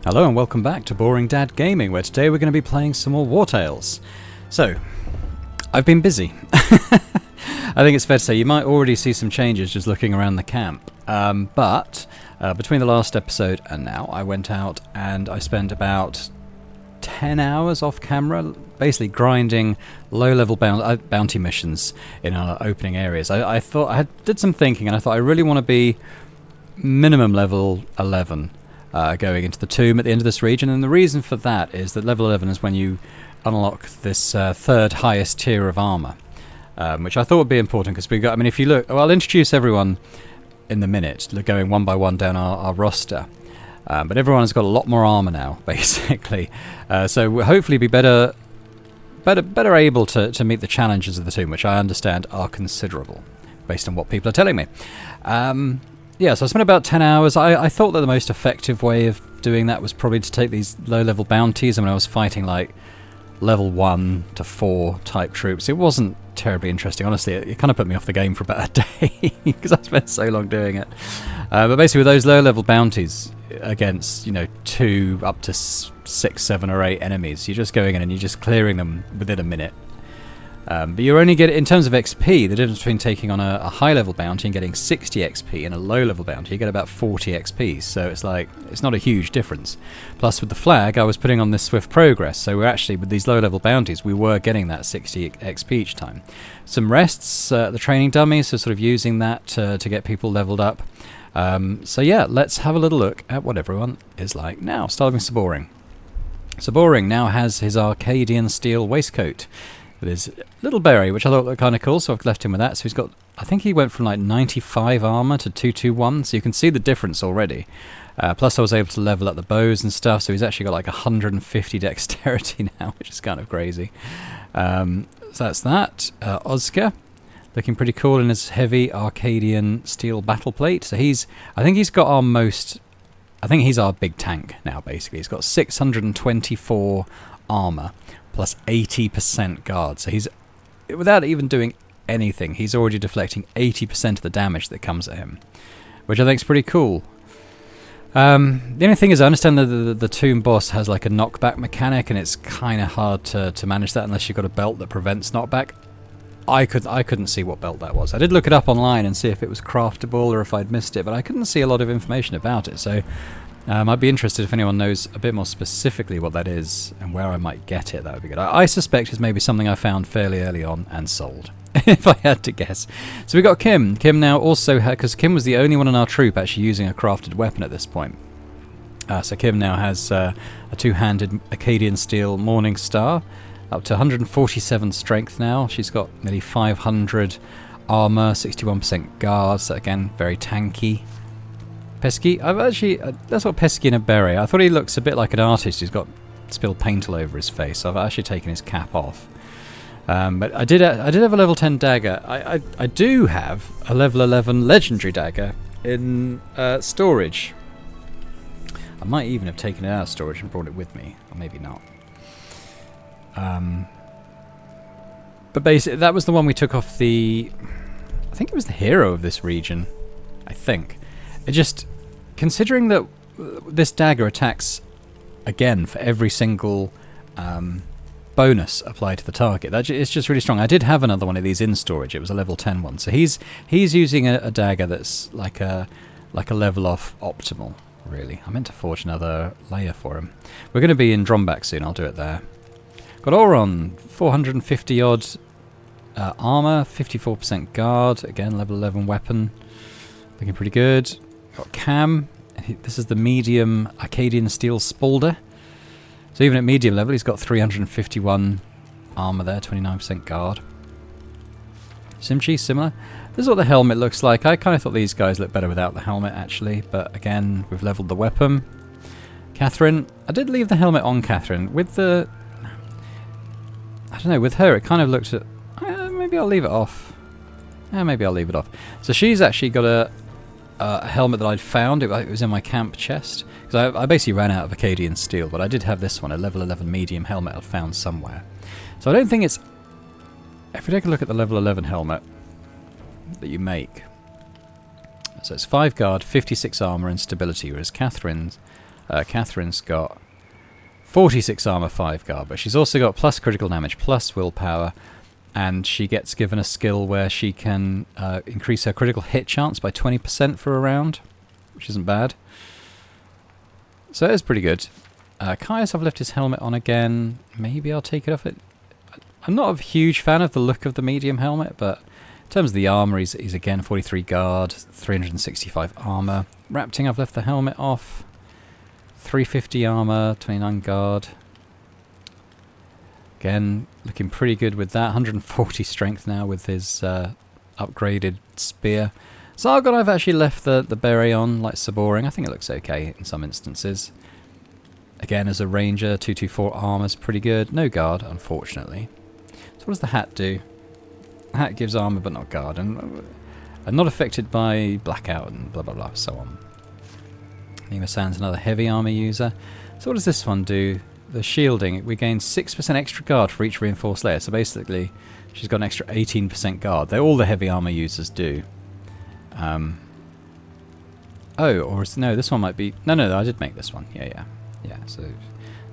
Hello and welcome back to Boring Dad Gaming, where today we're going to be playing some more Wartales. So, I've been busy. I think it's fair to say you might already see some changes just looking around the camp. But between the last episode and now, I went out and I spent about 10 hours off camera, basically grinding low-level bounty missions in our opening areas. I thought I did some thinking, and I thought I really want to be minimum level 11. Going into the tomb at the end of this region, and the reason for that is that level 11 is when you unlock this third highest tier of armor, which I thought would be important because we got. I mean, if you look, well, I'll introduce everyone in the minute, going one by one down our roster, but everyone has got a lot more armor now, basically. So we'll hopefully be better able to meet the challenges of the tomb, which I understand are considerable, based on what people are telling me. Yeah, so I spent about 10 hours. I thought that the most effective way of doing that was probably to take these low-level bounties. I mean, I was fighting like level 1 to 4 type troops. It wasn't terribly interesting. Honestly, it kind of put me off the game for about a day because I spent so long doing it. But basically with those low-level bounties against, 2 up to 6, 7 or 8 enemies, you're just going in and you're just clearing them within a minute. But you only get, in terms of XP, the difference between taking on a high-level bounty and getting 60 XP and a low-level bounty, you get about 40 XP, so it's not a huge difference. Plus, with the flag, I was putting on this swift progress, so we're actually, with these low-level bounties, we were getting that 60 XP each time. Some rests, the training dummies, so sort of using that to get people leveled up. So yeah, let's have a little look at what everyone is like now, starting with Saboring. Saboring now has his Arcadian steel waistcoat with his little berry, which I thought looked kind of cool, so I've left him with that. So he's got, I think he went from like 95 armor to 221, so you can see the difference already. Plus I was able to level up the bows and stuff, so he's actually got like 150 dexterity now, which is kind of crazy. So that's that. Oscar, looking pretty cool in his heavy Arcadian steel battle plate. So I think he's our big tank now, basically. He's got 624 armor. Plus 80% guard. So he's, without even doing anything, he's already deflecting 80% of the damage that comes at him, which I think is pretty cool. The only thing is, I understand that the tomb boss has like a knockback mechanic, and it's kind of hard to manage that unless you've got a belt that prevents knockback. I couldn't see what belt that was. I did look it up online and see if it was craftable or if I'd missed it, but I couldn't see a lot of information about it. So I'd be interested if anyone knows a bit more specifically what that is and where I might get it. That would be good. I suspect it's maybe something I found fairly early on and sold, if I had to guess. So we got Kim. Kim now also had, because Kim was the only one in our troop actually using a crafted weapon at this point. So Kim now has a two-handed Acadian steel Morning Star, up to 147 strength now. She's got nearly 500 armor, 61% guard. So again, very tanky. Pesky, that's what Pesky in a beret. I thought he looks a bit like an artist who's got spilled paint all over his face, so I've actually taken his cap off. But I did have a level 10 dagger. I do have a level 11 legendary dagger in storage. I might even have taken it out of storage and brought it with me, or maybe not. But basically, that was the one we took off I think it was the hero of this region, I think. It just, considering that this dagger attacks again for every single bonus applied to the target, it's just really strong. I did have another one of these in storage. It was a level 10 one. So he's using a dagger that's like a level off optimal, really. I meant to forge another layer for him. We're going to be in Drombak soon. I'll do it there. Got Auron, 450 odd armor, 54% guard. Again, level 11 weapon. Looking pretty good. Got Cam. This is the medium Arcadian steel Spalder. So even at medium level, he's got 351 armor there, 29% guard. Simchi, similar. This is what the helmet looks like. I kind of thought these guys looked better without the helmet, actually. But again, we've leveled the weapon. Catherine. I did leave the helmet on Catherine. With the... I don't know, with her, it kind of looked at... maybe I'll leave it off. Maybe I'll leave it off. So she's actually got a helmet that I'd found. It was in my camp chest. Because I basically ran out of Acadian steel, but I did have this one, a level 11 medium helmet I'd found somewhere. So I don't think it's... If we take a look at the level 11 helmet that you make... So it's 5 guard, 56 armor and stability, whereas Catherine's Catherine's got 46 armor, 5 guard, but she's also got plus critical damage, plus willpower, and she gets given a skill where she can increase her critical hit chance by 20% for a round, which isn't bad. So it is pretty good. Caius, I've left his helmet on again. Maybe I'll take it off. I'm not a huge fan of the look of the medium helmet, but in terms of the armor, he's again 43 guard, 365 armor. Rapting, I've left the helmet off. 350 armor, 29 guard. Again, looking pretty good with that. 140 strength now with his upgraded spear. Zargon, I've actually left the beret on, like Saboring. I think it looks okay in some instances. Again, as a ranger, 224 armor's pretty good. No guard, unfortunately. So what does the hat do? The hat gives armor but not guard, and not affected by blackout and blah blah blah, so on. Nima San's another heavy armor user. So what does this one do? The shielding, we gain 6% extra guard for each reinforced layer. So basically, she's got an extra 18% guard. All the heavy armor users do. Oh, or no, this one might be... No, I did make this one. Yeah, so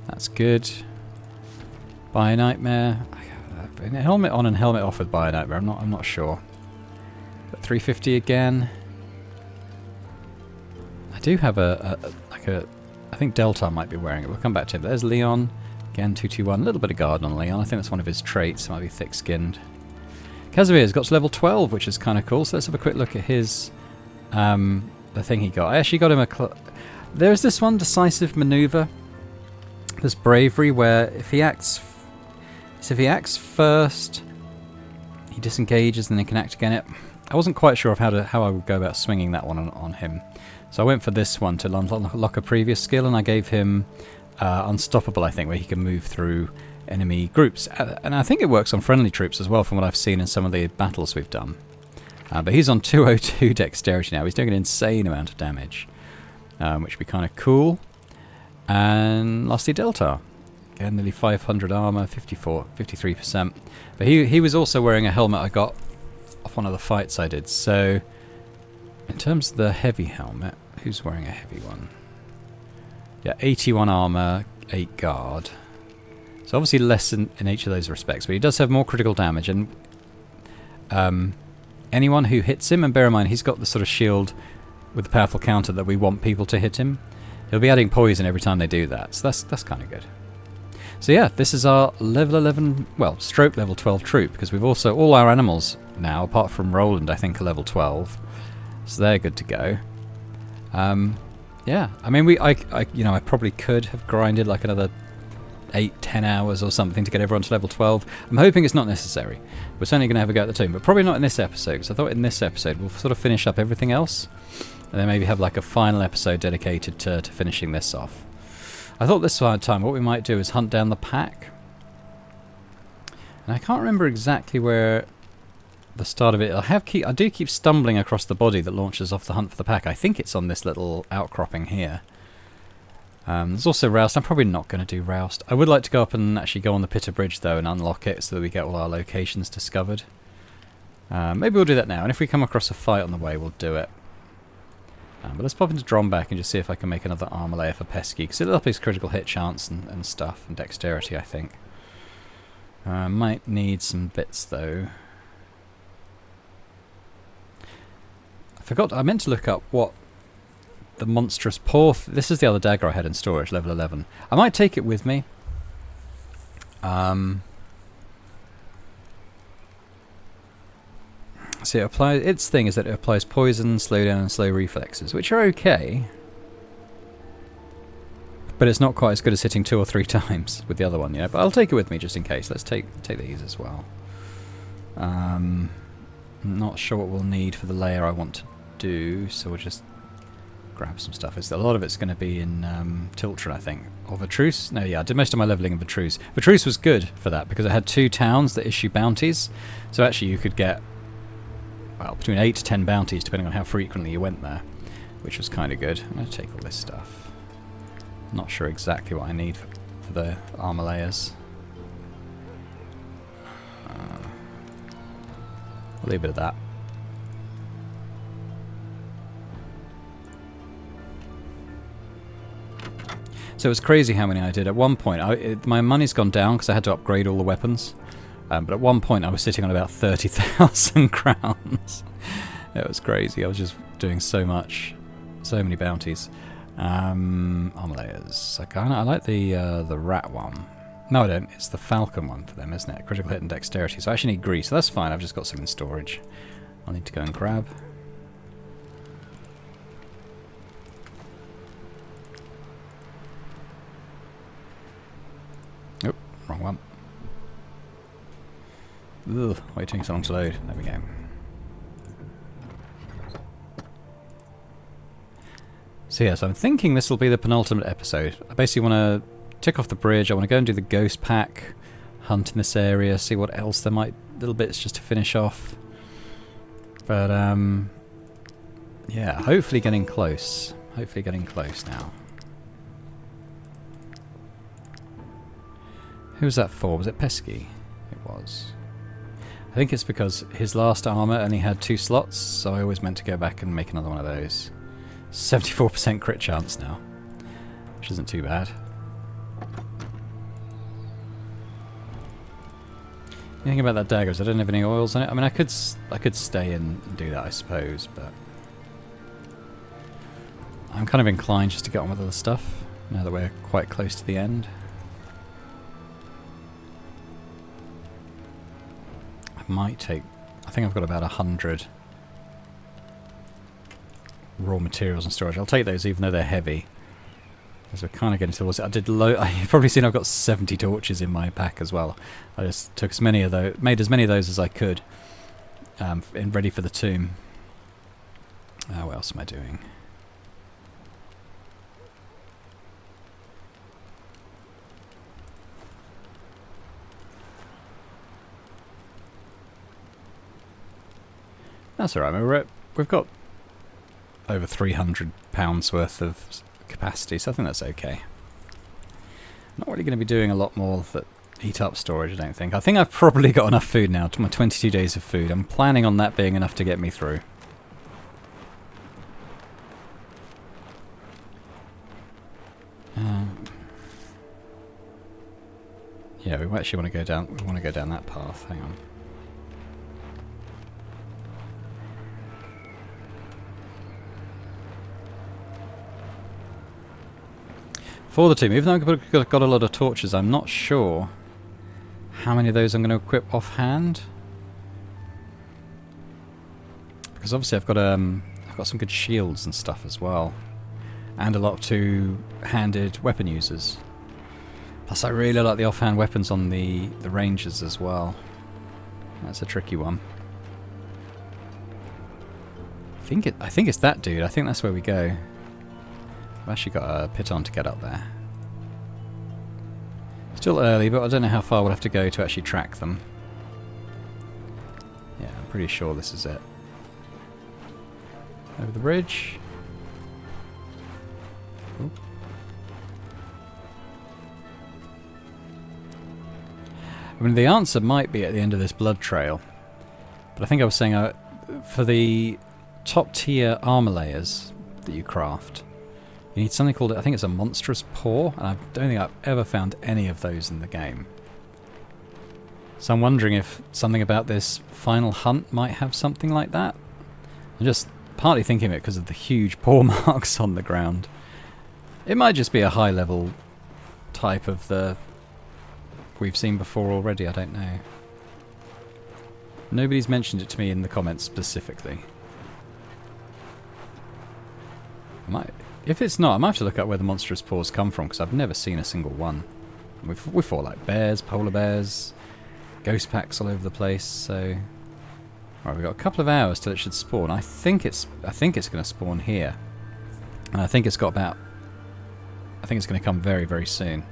that's good. Bio Nightmare. Helmet on and helmet off with Bio Nightmare. I'm not sure. But 350 again. I do have I think Delta might be wearing it. We'll come back to him. There's Leon. Again, 221. A little bit of guard on Leon. I think that's one of his traits. It might be thick-skinned. Casimir's got to level 12, which is kind of cool. So let's have a quick look at his... the thing he got. I actually got him there's this one, Decisive Maneuver. There's Bravery, where if he acts first, he disengages and then he can act again. I wasn't quite sure of how I would go about swinging that one on him. So I went for this one to unlock a previous skill, and I gave him Unstoppable, I think, where he can move through enemy groups. And I think it works on friendly troops as well, from what I've seen in some of the battles we've done. But he's on 202 dexterity now. He's doing an insane amount of damage, which would be kind of cool. And lastly, Delta. Again, nearly 500 armor, 53%. But he was also wearing a helmet I got off one of the fights I did. So, in terms of the heavy helmet, who's wearing a heavy one? Yeah, 81 armor, 8 guard. So obviously less in each of those respects, but he does have more critical damage. And anyone who hits him, and bear in mind he's got the sort of shield with the powerful counter that we want people to hit him, he'll be adding poison every time they do that. So that's kind of good. So yeah, this is our level 11, well, stroke level 12 troop, because we've also, all our animals now, apart from Roland, I think, are level 12. So they're good to go. Yeah, I mean, I probably could have grinded like another 8-10 hours or something to get everyone to level 12. I'm hoping it's not necessary. We're certainly going to have a go at the tomb, but probably not in this episode, because I thought in this episode we'll sort of finish up everything else, and then maybe have like a final episode dedicated to finishing this off. I thought this time what we might do is hunt down the pack. And I can't remember exactly where the start of it... I do keep stumbling across the body that launches off the hunt for the pack. I think it's on this little outcropping here. There's also Roust. I'm probably not going to do Roust. I would like to go up and actually go on the Pitter Bridge though and unlock it so that we get all our locations discovered. Maybe we'll do that now, and if we come across a fight on the way, we'll do it. But let's pop into Dromback and just see if I can make another armor layer for Pesky, because it'll up his critical hit chance and stuff, and dexterity, I think. Might need some bits though. I meant to look up what the monstrous paw... This is the other dagger I had in storage, level 11. I might take it with me. See, its thing is that it applies poison, slowdown, and slow reflexes, which are okay. But it's not quite as good as hitting 2 or 3 times with the other one, you know. But I'll take it with me just in case. Let's take these as well. Not sure what we'll need for the layer I want to do, so we'll just grab some stuff. A lot of it's going to be in Tiltron, I think. Or Vatruse? No, yeah, I did most of my leveling in Vatruse. Vatruse was good for that, because it had 2 towns that issue bounties. So actually you could get, well, between 8 to 10 bounties, depending on how frequently you went there, which was kind of good. I'm going to take all this stuff. Not sure exactly what I need for the armor layers. I'll leave it at that. So it was crazy how many I did. At one point, my money's gone down because I had to upgrade all the weapons. But at one point I was sitting on about 30,000 crowns. It was crazy. I was just doing so much. So many bounties. Armolayers. I like the rat one. No, I don't. It's the falcon one for them, isn't it? Critical hit and dexterity. So I actually need grease. So that's fine. I've just got some in storage. I'll need to go and grab. Oh, wrong one. Ugh, waiting so long to load. There we go. So yes, I'm thinking this will be the penultimate episode. I basically want to tick off the bridge. I want to go and do the ghost pack, hunt in this area, see what else there might, little bits just to finish off. But yeah, hopefully getting close. Hopefully getting close now. Who was that for? Was it Pesky? It was. I think it's because his last armor only had 2 slots, so I always meant to go back and make another one of those. 74% crit chance now, which isn't too bad. The thing about that dagger is I don't have any oils on it. I mean, I could stay and do that, I suppose, but I'm kind of inclined just to get on with other stuff now that we're quite close to the end. I might take. I think I've got about 100 raw materials and storage. I'll take those even though they're heavy, as we're kind of getting towards it. You've probably seen I've got 70 torches in my pack as well. I just took as many of those, made as many of those as I could, and ready for the tomb. What else am I doing? That's alright. We've got over £300 worth of capacity, so I think that's okay. Not really going to be doing a lot more that eat up storage, I don't think. I think I've probably got enough food now, to my 22 days of food. I'm planning on that being enough to get me through. Yeah, we actually want to go down. We want to go down that path. Hang on. For the team, even though I've got a lot of torches, I'm not sure how many of those I'm going to equip offhand. Because obviously I've got some good shields and stuff as well, and a lot of two-handed weapon users. Plus, I really like the offhand weapons on the rangers as well. That's a tricky one. I think it's that dude. I think that's where we go. I've actually got a piton to get up there. Still early, but I don't know how far we'll have to go to actually track them. Yeah, I'm pretty sure this is it. Over the bridge. Ooh. I mean, the answer might be at the end of this blood trail. But I think I was saying for the top tier armor layers that you craft, you need something called, I think it's a monstrous paw, and I don't think I've ever found any of those in the game. So I'm wondering if something about this final hunt might have something like that. I'm just partly thinking of it because of the huge paw marks on the ground. It might just be a high level type of the we've seen before already, I don't know. Nobody's mentioned it to me in the comments specifically. If it's not, I might have to look up where the monstrous paws come from, because I've never seen a single one. We fought like bears, polar bears, ghost packs all over the place. So, right, we've got a couple of hours till it should spawn. I think it's going to spawn here, and I think it's going to come very, very soon.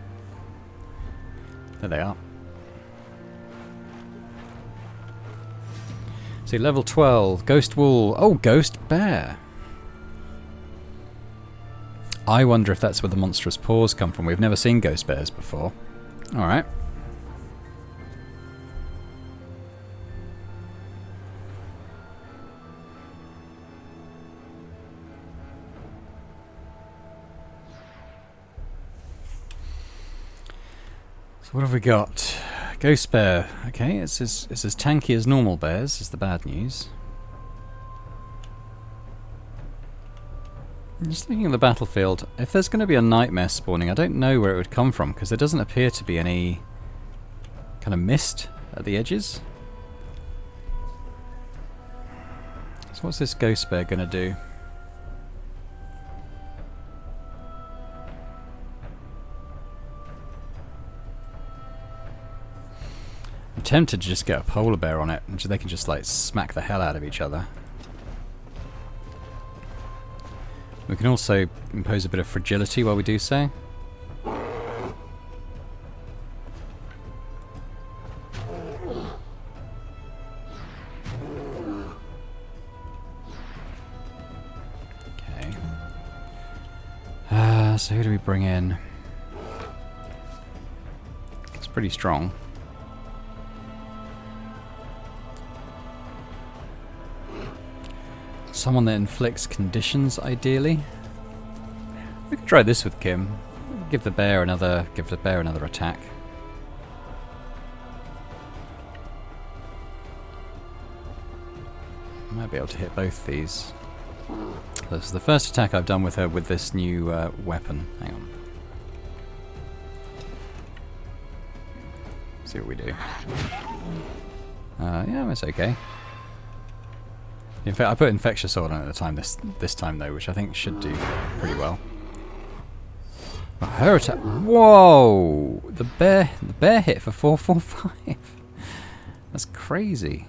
There they are. See, level 12, ghost wool. Oh, ghost bear. I wonder if that's where the monstrous paws come from. We've never seen ghost bears before. Alright. So what have we got? Ghost bear. Okay, it's as tanky as normal bears, is the bad news. I'm just looking at the battlefield. If there's going to be a nightmare spawning, I don't know where it would come from, because there doesn't appear to be any kind of mist at the edges. So what's this ghost bear going to do? I'm tempted to just get a polar bear on it, and they can just like smack the hell out of each other. We can also impose a bit of fragility while we do so. Okay. So who do we bring in? It's pretty strong. Someone that inflicts conditions, ideally. We could try this with Kim. Give the bear another attack. Might be able to hit both these. This is the first attack I've done with her with this new weapon. Hang on. See what we do. Yeah, it's okay. In fact, I put Infectious Sword on at the time this time though, which I think should do pretty well. But her attack, whoa! The bear hit for 445. That's crazy.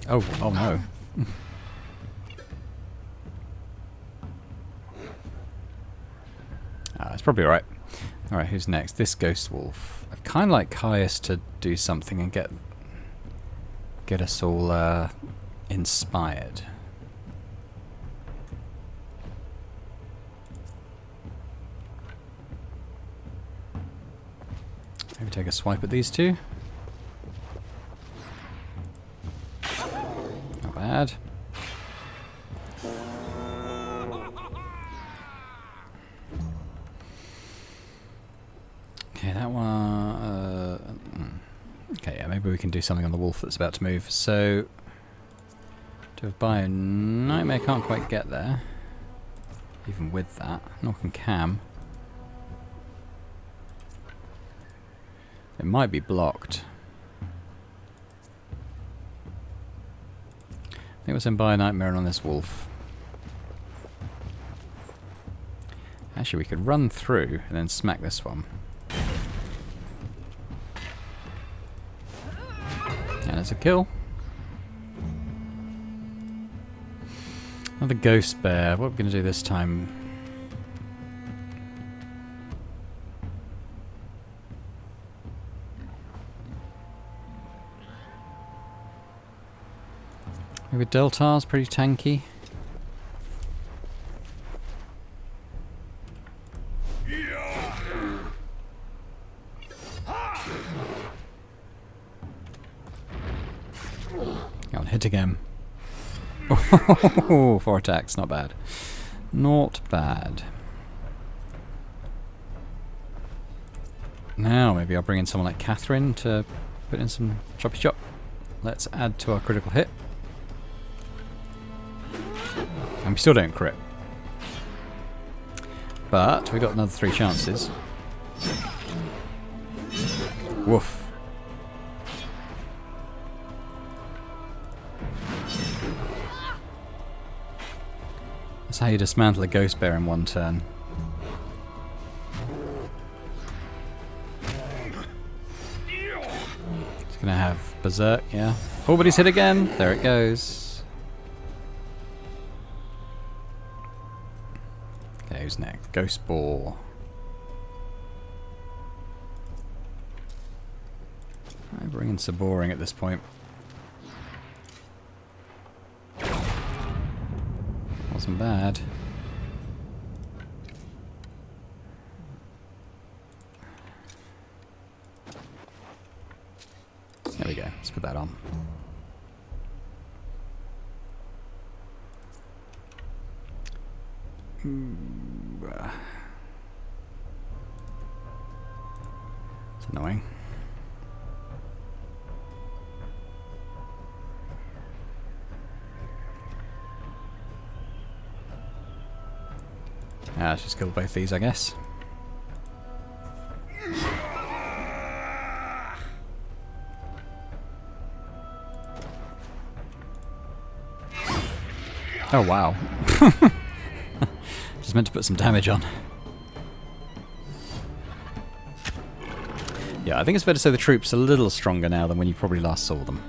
Oh no. That's probably alright. Alright, who's next? This Ghost Wolf. I'd kind of like Caius to do something and get us all inspired. Maybe take a swipe at these two. Not bad. Okay, that one... okay, yeah, maybe we can do something on the wolf that's about to move. So, to buy a nightmare, can't quite get there. Even with that. Nor can Cam. It might be blocked. I think we'll send by a nightmare on this wolf. Actually, we could run through and then smack this one. And it's a kill. Another ghost bear. What are we going to do this time? Maybe Deltar's pretty tanky. Go on, hit again. Oh, 4 attacks, not bad. Not bad. Now maybe I'll bring in someone like Catherine to put in some choppy chop. Let's add to our critical hit. And we still don't crit. But we got another 3 chances. Woof. That's how you dismantle a ghost bear in 1 turn. It's gonna have Berserk, yeah. Oh, but he's hit again. There it goes. Okay, who's next? Ghost Boar. I'm bringing some boring at this point. Wasn't bad. There we go. Let's put that on. It's annoying. Let's just kill both these, I guess. Oh wow. Just meant to put some damage on. Yeah, I think it's fair to say the troops are a little stronger now than when you probably last saw them.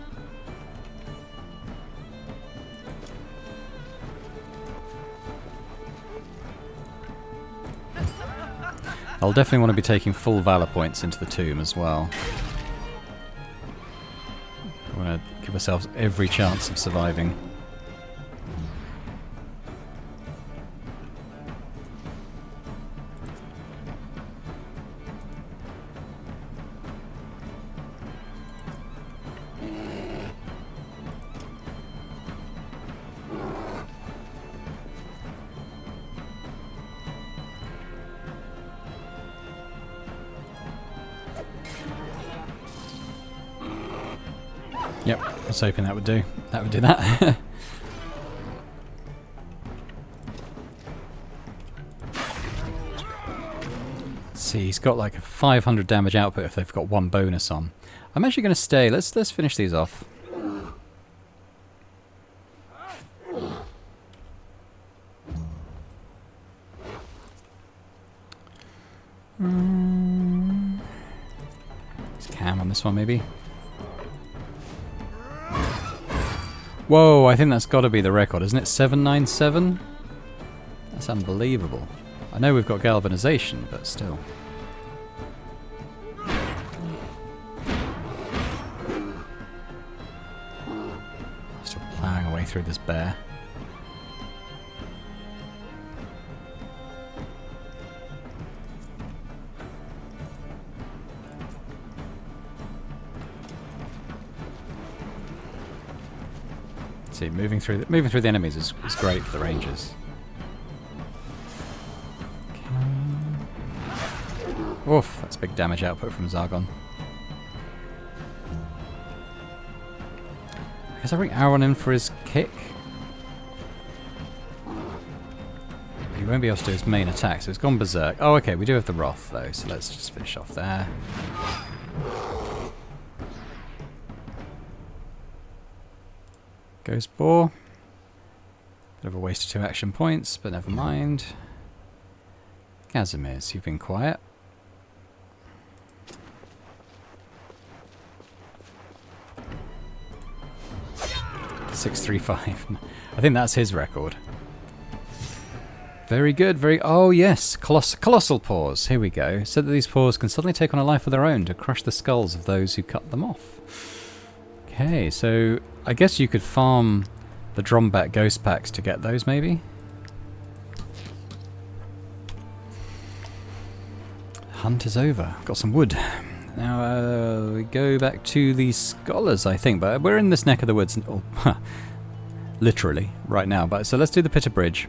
I'll definitely want to be taking full Valor points into the tomb as well. I want to give ourselves every chance of surviving. Yep, I was hoping that would do. That would do that. See, he's got like a 500 damage output if they've got one bonus on. I'm actually going to stay. Let's finish these off. Let's cam on this one maybe. Whoa, I think that's got to be the record, isn't it? 797? That's unbelievable. I know we've got galvanization, but still. Still plowing away through this bear. See, moving through the enemies is great for the rangers. Okay. Oof, that's big damage output from Zargon. I guess I bring Aaron in for his kick. He won't be able to do his main attack, so it's gone berserk. Oh, okay, we do have the Wrath though, so let's just finish off there. Ghost Boar. Bit of a waste of 2 action points, but never mind. Casimir's, you've been quiet. .635. I think that's his record. Very good, very... Oh yes, colossal paws. Here we go. So that these paws can suddenly take on a life of their own to crush the skulls of those who cut them off. Okay, so I guess you could farm the Drombat ghost packs to get those, maybe? Hunt is over. Got some wood. Now we go back to the scholars, I think, but we're in this neck of the woods, literally, right now. But so let's do the Pitter Bridge,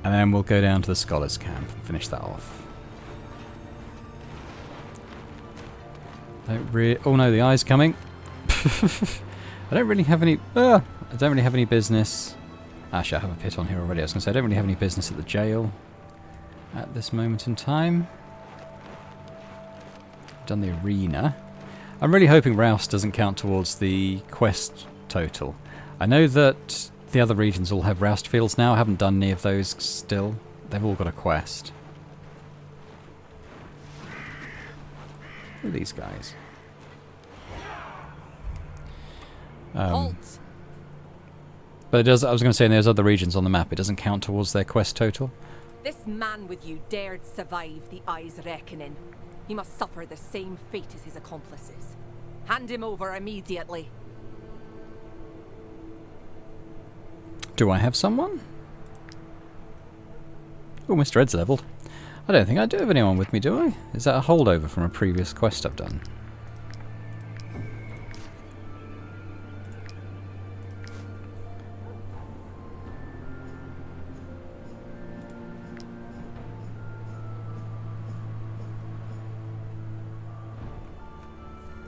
and then we'll go down to the scholars camp and finish that off. Oh no, the eye's coming. I don't really have any. I don't really have any business. Actually, I have a pit on here already. I was going to say I don't really have any business at the jail at this moment in time. I've done the arena. I'm really hoping Rouse doesn't count towards the quest total. I know that the other regions all have Roused fields now. I haven't done any of those still. They've all got a quest. Who are these guys? But it does. I was going to say in those other regions on the map, it doesn't count towards their quest total. This man with you dared survive the Eye's reckoning. He must suffer the same fate as his accomplices. Hand him over immediately. Do I have someone? Oh, Mr. Ed's leveled. I don't think I do have anyone with me, do I? Is that a holdover from a previous quest I've done?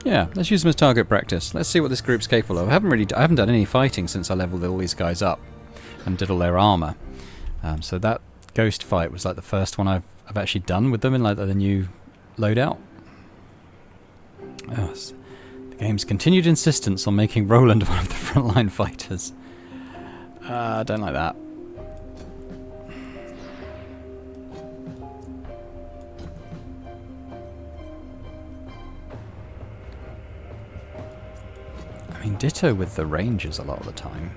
Yeah, let's use them as target practice. Let's see what this group's capable of. I haven't done any fighting since I leveled all these guys up and did all their armor. So that ghost fight was like the first one I've actually done with them in like the new loadout. Oh, the game's continued insistence on making Roland one of the frontline fighters. I don't like that. I mean, ditto with the rangers a lot of the time.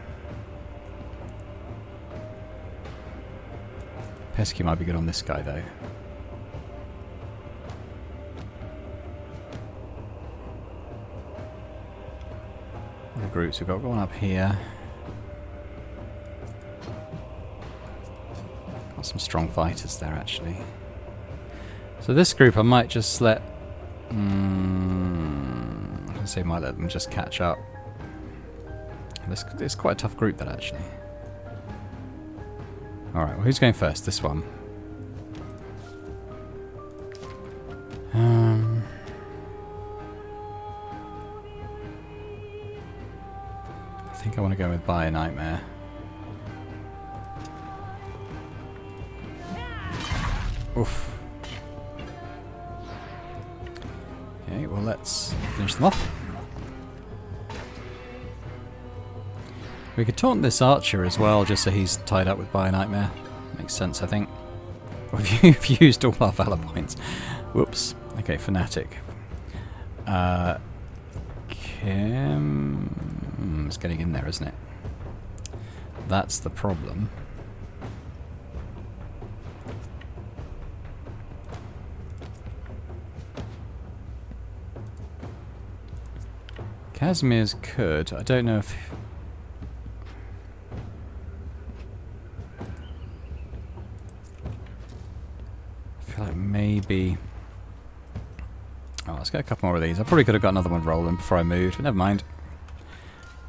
Pesky might be good on this guy, though. The groups we've got going up here. Got some strong fighters there, actually. So this group I might just let... I say might let them just catch up. It's quite a tough group, that, actually. Alright, well, who's going first? This one. I think I want to go with Buy a Nightmare. Oof. Okay, well, let's finish them off. We could taunt this archer as well, just so he's tied up with Buy a Nightmare. Makes sense, I think. We've used all our Valor points. Whoops. Okay, Fanatic. Kim... It's getting in there, isn't it? That's the problem. Casimir's could. I don't know if... I feel like maybe... Oh, let's get a couple more of these. I probably could have got another one rolling before I moved, but never mind.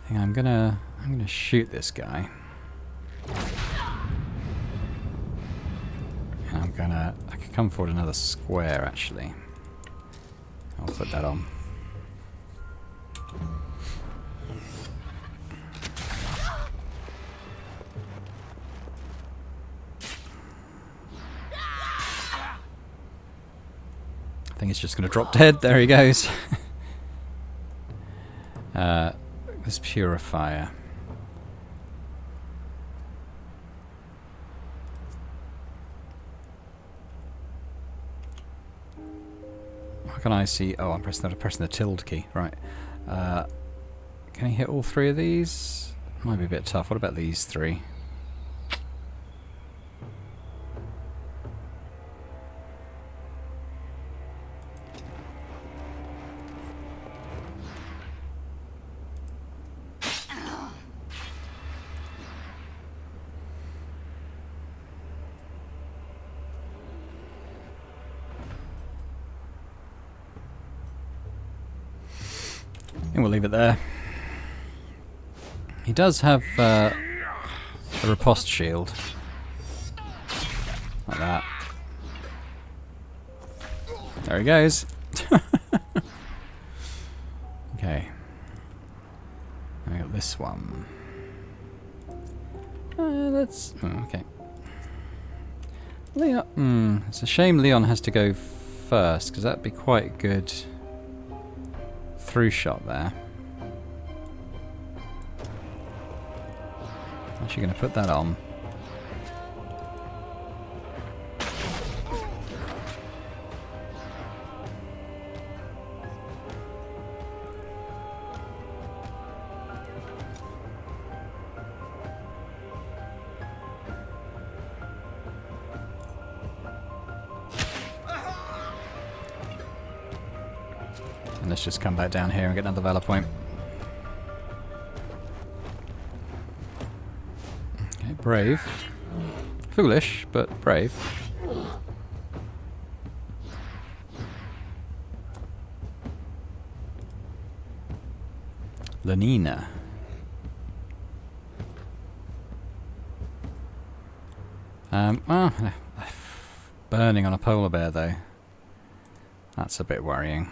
I think I'm gonna shoot this guy. And I could come forward another square, actually. I'll put that on. I think it's just going to drop dead. There he goes. This purifier. How can I see? Oh, I'm pressing the tilde key. Right. Can he hit all three of these? Might be a bit tough. What about these three? And we'll leave it there. He does have a riposte shield. Like that. There he goes. Okay. And we got this one. Let's... okay. Leon... it's a shame Leon has to go first, because that'd be quite a good... through shot there. Actually going to put that on. And let's just come back down here and get another Valor point. Okay, brave. Foolish, but brave. Lenina. Well, burning on a polar bear though. That's a bit worrying.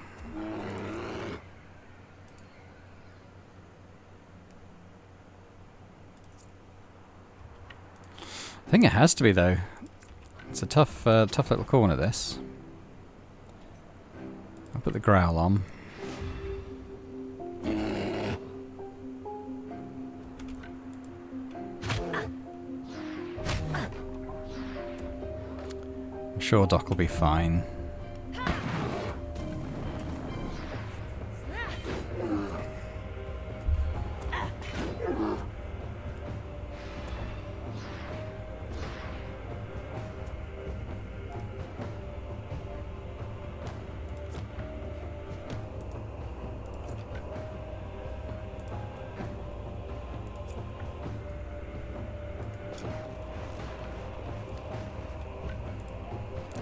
I think it has to be though. It's a tough little corner this. I'll put the growl on. I'm sure Doc will be fine.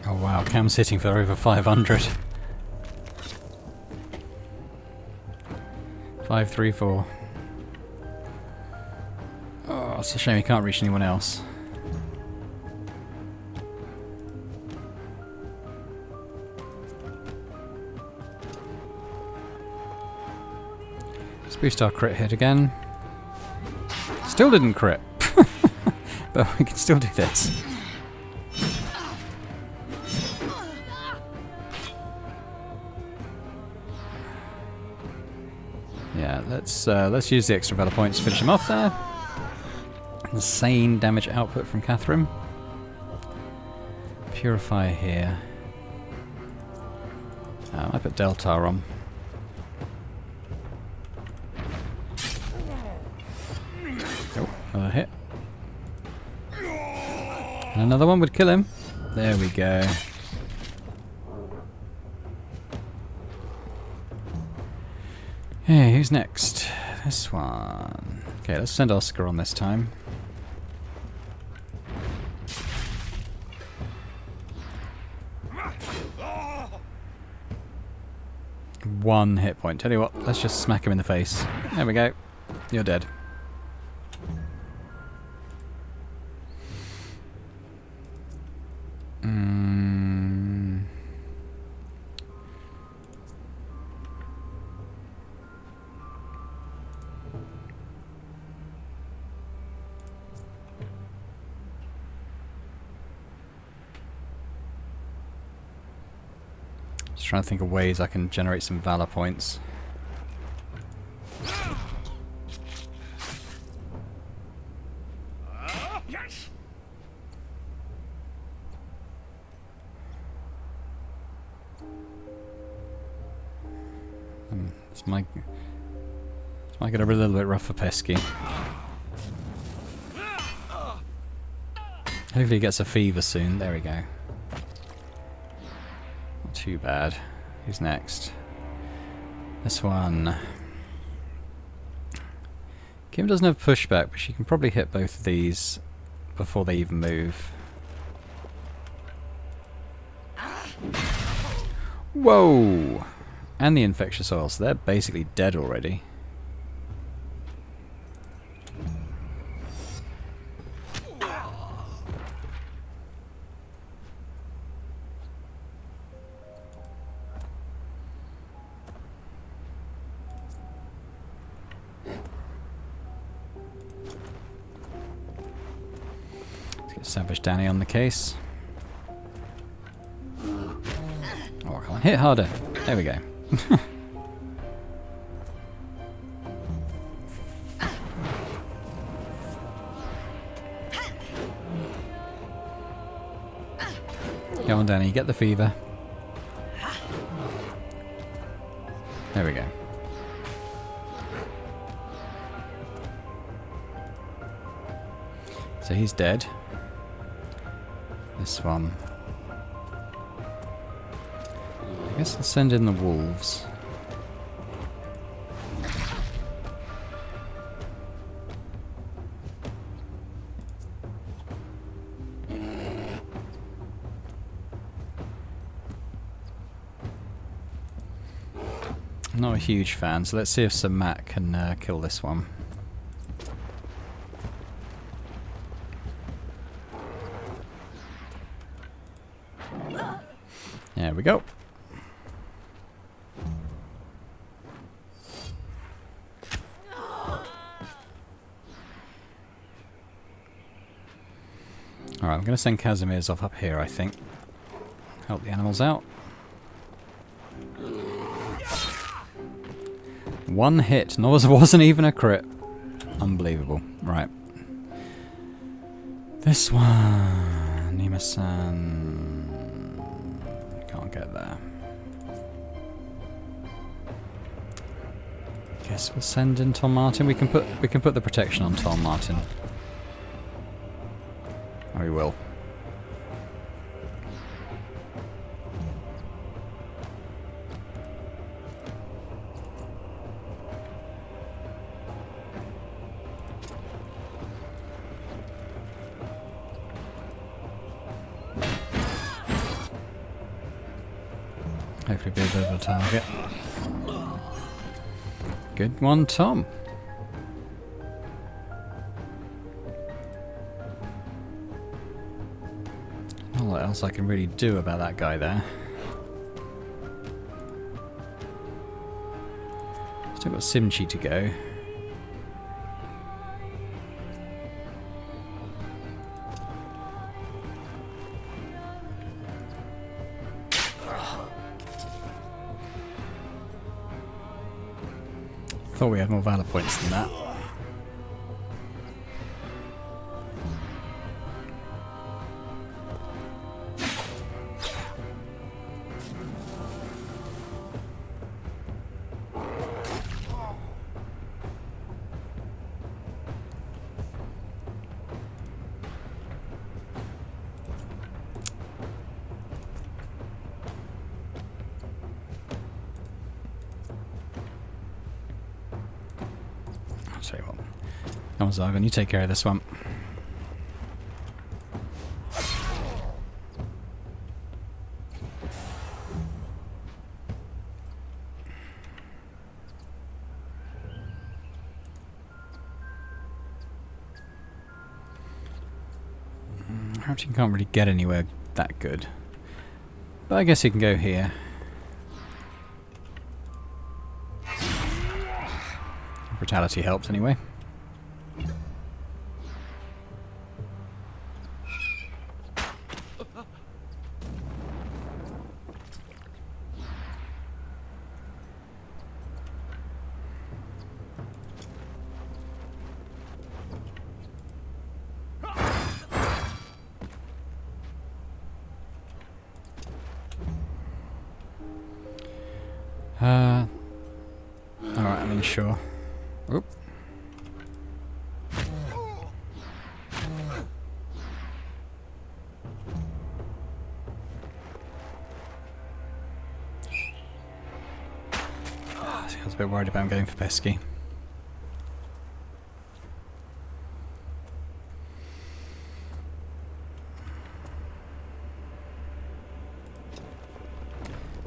Oh wow, Cam's hitting for over 500. 534. Oh, it's a shame he can't reach anyone else. Let's boost our crit hit again. Still didn't crit. But we can still do this. Yeah, let's use the extra valor points to finish him off there. Insane damage output from Catherine. Purify here. I put Deltar on. Oh, another hit. And another one would kill him. There we go. Hey, who's next? This one. Okay, let's send Oscar on this time. One hit point. Tell you what, let's just smack him in the face. There we go. You're dead. Just trying to think of ways I can generate some valor points. This might get a little bit rough for Pesky. Hopefully he gets a fever soon. There we go. Not too bad. Who's next? This one. Kim doesn't have pushback, but she can probably hit both of these before they even move. Whoa! And the infectious oil, so they're basically dead already. Let's get Savage Danny on the case. Oh, come on, hit harder. There we go. Go on, Danny, get the fever. There we go. So he's dead. This one. I guess I'll send in the wolves. I'm not a huge fan, so let's see if Sir Matt can kill this one. There we go. Alright, I'm going to send Casimir's off up here, I think. Help the animals out. One hit. No, it wasn't even a crit. Unbelievable. Right. This one. Nima-san. Can't get there. Guess we'll send in Tom Martin. We can put the protection on Tom Martin. Or we will. Hopefully be a bit of a target. Good one, Tom. Not what else I can really do about that guy there. Still got Simchi to go. Thought we had more valor points than that. I'll tell you what. Come on, Zargon, you take care of this one. Crouching can't really get anywhere that good. But I guess you can go here. Brutality helps anyway. Alright, I'm unsure. Oop. I was a bit worried about him going for pesky.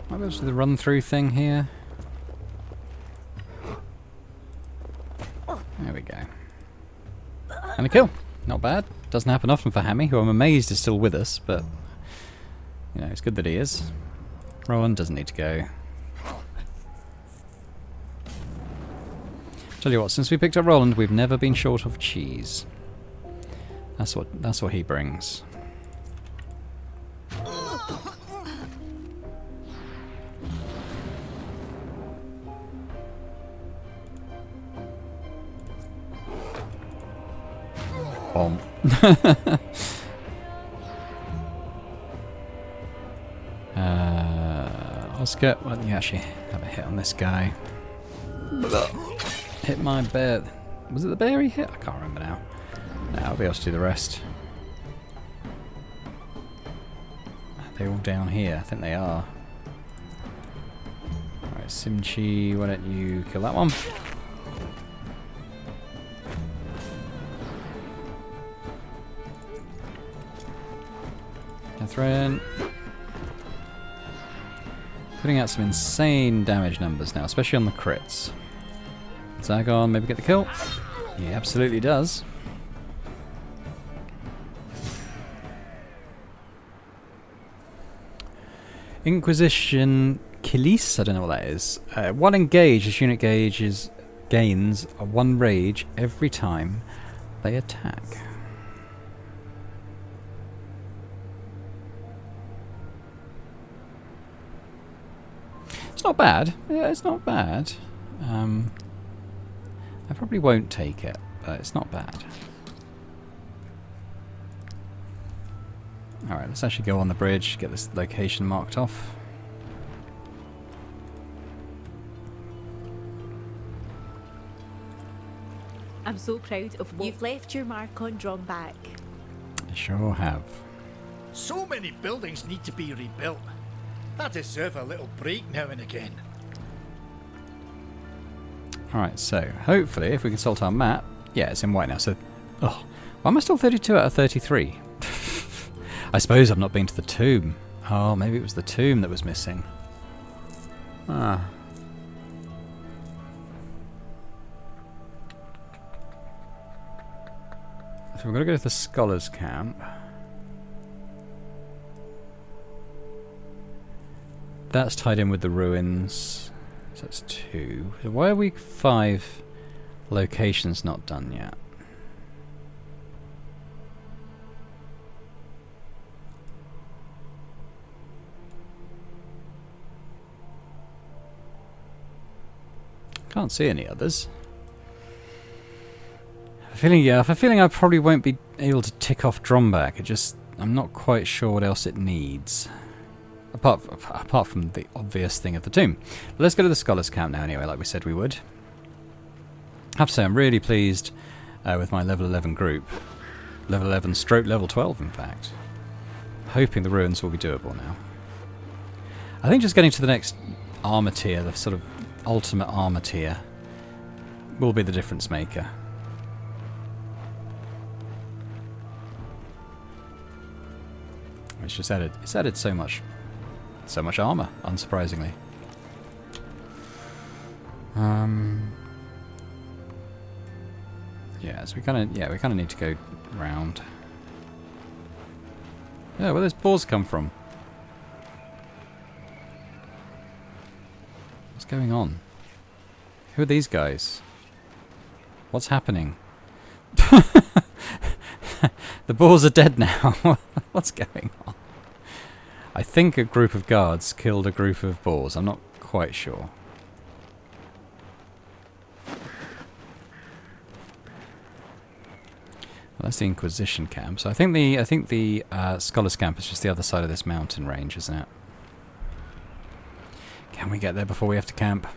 Might be able to do the run through thing here. There we go. And a kill. Not bad. Doesn't happen often for Hammy, who I'm amazed is still with us, but you know, it's good that he is. Roland doesn't need to go. Tell you what, since we picked up Roland, we've never been short of cheese. That's what he brings. Bomb. Oscar, why don't you actually have a hit on this guy? Hit my bear. Was it the bear he hit? I can't remember now. No, I'll be able to do the rest. Are they all down here? I think they are. Alright, Simchi, why don't you kill that one? Catherine. Putting out some insane damage numbers now, especially on the crits. Zagon, maybe get the kill? He absolutely does. Inquisition Killis, I don't know what that is. One engage, this unit gains a 1 rage every time they attack. not bad. Yeah, it's not bad. I probably won't take it, but it's not bad. Alright, let's actually go on the bridge, get this location marked off. I'm so proud of what you've left your mark on Grimdark. I sure have. So many buildings need to be rebuilt. I deserve a little break now and again. Alright, so hopefully if we consult our map, yeah, it's in white now, so... Oh, why am I still 32 out of 33? I suppose I've not been to the tomb. Oh, maybe it was the tomb that was missing. Ah. So we're going to go to the Scholars' Camp. That's tied in with the ruins. So that's 2. So why are we 5 locations not done yet? Can't see any others. I have a feeling I probably won't be able to tick off Grimdark. I'm not quite sure what else it needs. Apart from the obvious thing of the tomb. But let's go to the Scholars' Camp now anyway, like we said we would. I have to say I'm really pleased with my level 11 group. Level 11 stroke level 12 in fact. Hoping the ruins will be doable now. I think just getting to the next armor tier, the sort of ultimate armor tier, will be the difference maker. It's added so much armor, unsurprisingly. Yeah, so we kind of need to go round. Yeah, where those boars come from? What's going on? Who are these guys? What's happening? The boars are dead now. What's going on? I think a group of guards killed a group of boars. I'm not quite sure. Well, that's the Inquisition camp. So I think the Scholars' Camp is just the other side of this mountain range, isn't it? Can we get there before we have to camp?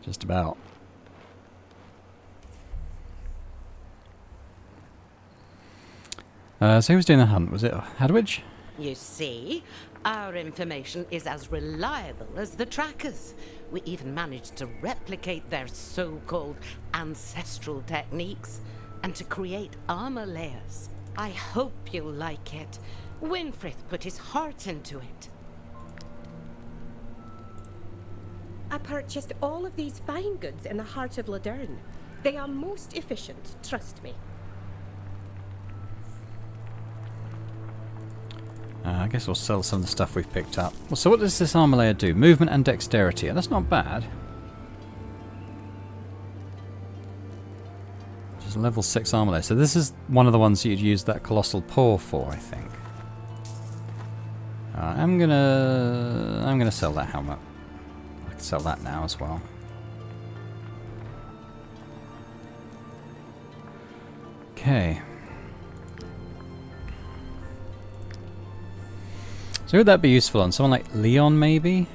Just about. So who was doing the hunt? Was it Hadwidge? You see, our information is as reliable as the trackers. We even managed to replicate their so-called ancestral techniques and to create armor layers. I hope you'll like it. Winfrith put his heart into it. I purchased all of these fine goods in the heart of Laderne. They are most efficient, trust me. I guess we'll sell some of the stuff we've picked up. Well, so what does this armor layer do? Movement and dexterity. That's not bad. Just a level 6 armor layer. So this is one of the ones you'd use that colossal paw for, I think. I'm gonna sell that helmet. I can sell that now as well. Okay. So would that be useful on someone like Leon, maybe?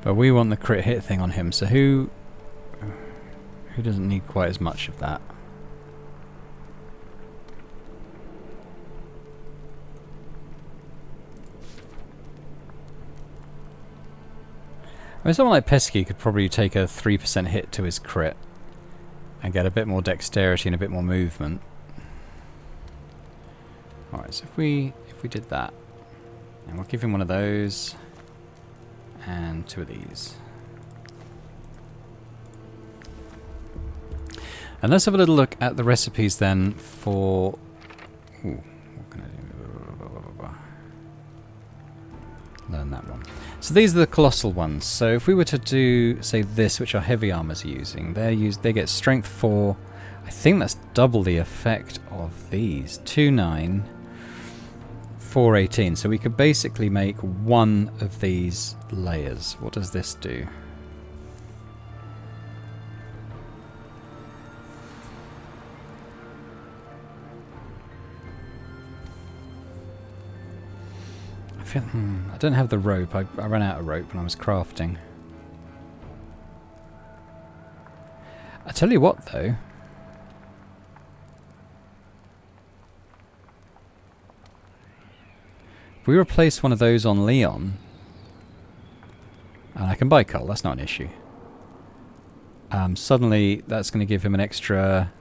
But we want the crit hit thing on him, so who doesn't need quite as much of that? I mean, someone like Pesky could probably take a 3% hit to his crit and get a bit more dexterity and a bit more movement. Alright, so if we did that, and we'll give him one of those and 2 of these. And let's have a little look at the recipes then for... Ooh, what can I do? learn that one. So these are the colossal ones. So if we were to do, say, this, which our heavy armors are using, they get strength 4. I think that's double the effect of these. 2, 9, 4, 18. So we could basically make one of these layers. What does this do? I don't have the rope. I ran out of rope when I was crafting. I tell you what, though. If we replace one of those on Leon, and I can buy coal, that's not an issue. Suddenly, that's going to give him an extra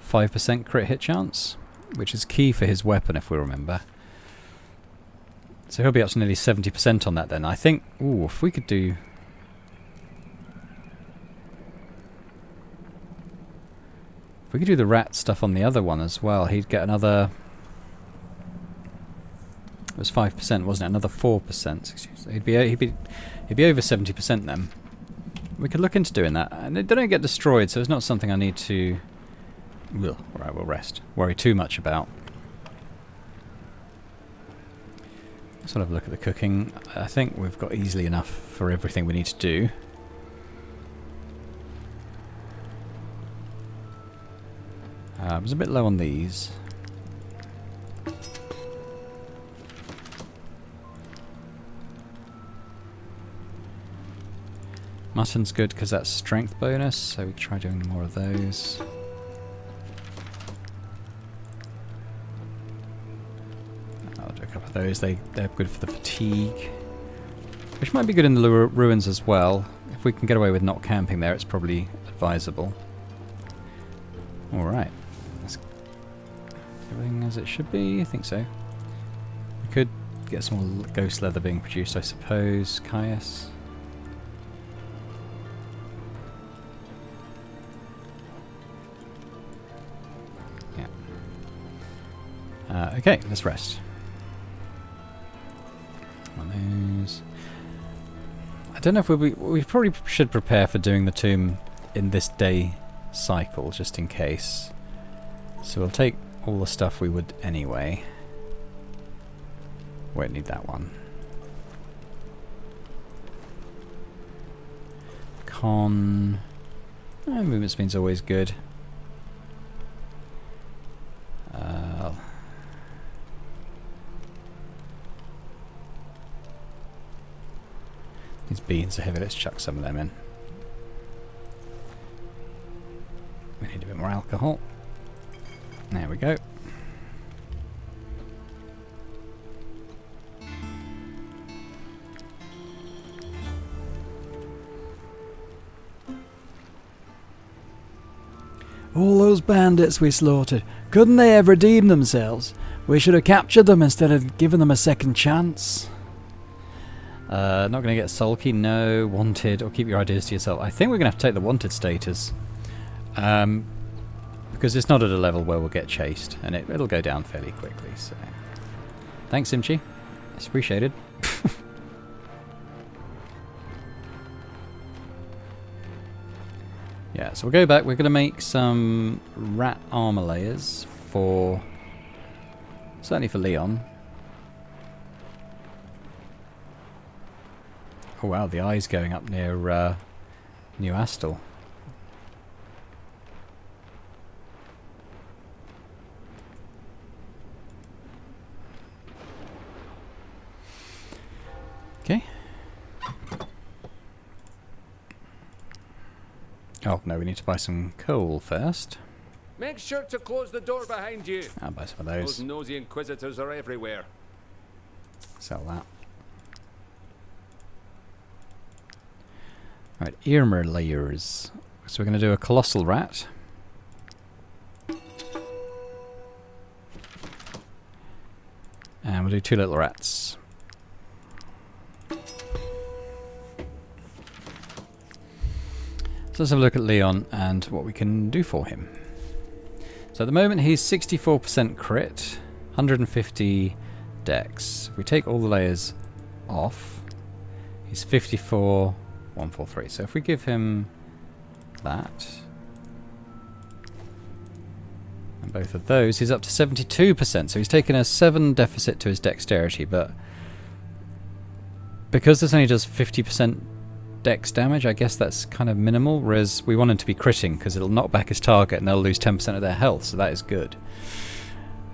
5% crit hit chance, which is key for his weapon, if we remember. So he'll be up to nearly 70% on that then. I think, ooh, if we could do... If we could do the rat stuff on the other one as well, he'd get another... It was 5%, wasn't it? Another 4%. So he'd be over 70% then. We could look into doing that. And they don't get destroyed, so it's not something I need to... Ugh, alright, we'll rest. Worry too much about. Let's have a look at the cooking. I think we've got easily enough for everything we need to do. I was a bit low on these. Mutton's good because that's strength bonus, so we try doing more of those. Those they're good for the fatigue, which might be good in the ruins as well. If we can get away with not camping there, it's probably advisable. All right, that's everything as it should be. I think so. We could get some more ghost leather being produced, I suppose. Caius. Yeah. Okay, let's rest. I don't know if we probably should prepare for doing the tomb in this day cycle, just in case. So we'll take all the stuff we would anyway. Won't need that one. Movement speed's always good. These beans are heavy, let's chuck some of them in. We need a bit more alcohol. There we go. All those bandits we slaughtered, couldn't they have redeemed themselves? We should have captured them instead of giving them a second chance. Not going to get sulky, no. Wanted, or keep your ideas to yourself. I think we're going to have to take the wanted status. Because it's not at a level where we'll get chased, and it'll go down fairly quickly. So, thanks, Simchi. It's appreciated. Yeah, so we'll go back. We're going to make some rat armor layers for... certainly for Leon. Oh wow, the eye's going up near New Astle. Okay. Oh no, we need to buy some coal first. Make sure to close the door behind you. I'll buy some of those. Those nosy inquisitors are everywhere. Sell that. Right, armor layers. So we're going to do a colossal rat. And we'll do 2 little rats. So let's have a look at Leon and what we can do for him. So at the moment he's 64% crit, 150 dex. If we take all the layers off. He's 54, 143. So if we give him that, and both of those, he's up to 72%. So he's taken a 7 deficit to his dexterity, but because this only does 50% dex damage, I guess that's kind of minimal, whereas we want him to be critting because it'll knock back his target and they'll lose 10% of their health, so that is good.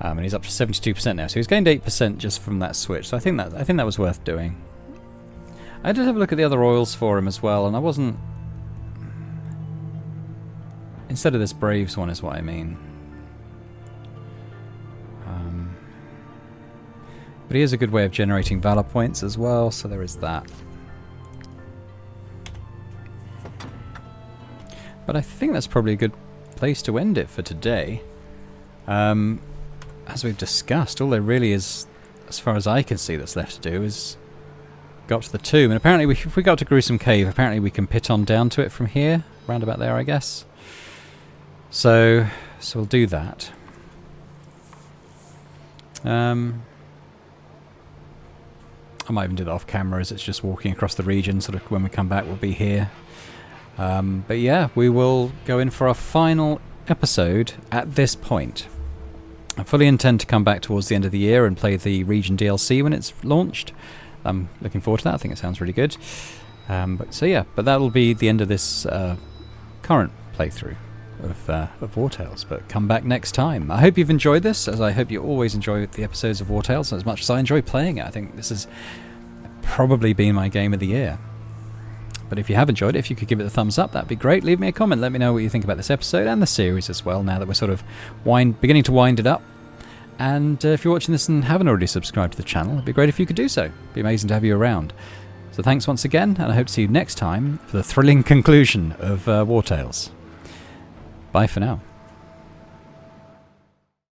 And he's up to 72% now, so he's gained 8% just from that switch, so I think that was worth doing. I did have a look at the other oils for him as well, and I wasn't... Instead of this Braves one is what I mean. But he has a good way of generating Valor points as well, so there is that. But I think that's probably a good place to end it for today. As we've discussed, all there really is, as far as I can see, that's left to do is go up to the tomb. And apparently, if we go up to Gruesome Cave, apparently we can pit on down to it from here, round about there, I guess. So we'll do that. I might even do that off camera as it's just walking across the region, sort of when we come back we'll be here. But yeah, we will go in for our final episode at this point. I fully intend to come back towards the end of the year and play the region DLC when it's launched. I'm looking forward to that, I think it sounds really good. But that'll be the end of this current playthrough of Wartales, but come back next time. I hope you've enjoyed this, as I hope you always enjoy the episodes of Wartales as much as I enjoy playing it. I think this has probably been my game of the year. But if you have enjoyed it, if you could give it a thumbs up, that'd be great. Leave me a comment, let me know what you think about this episode and the series as well, now that we're sort of beginning to wind it up. And if you're watching this and haven't already subscribed to the channel, it'd be great if you could do so. It'd be amazing to have you around. So thanks once again, and I hope to see you next time for the thrilling conclusion of Wartales. Bye for now.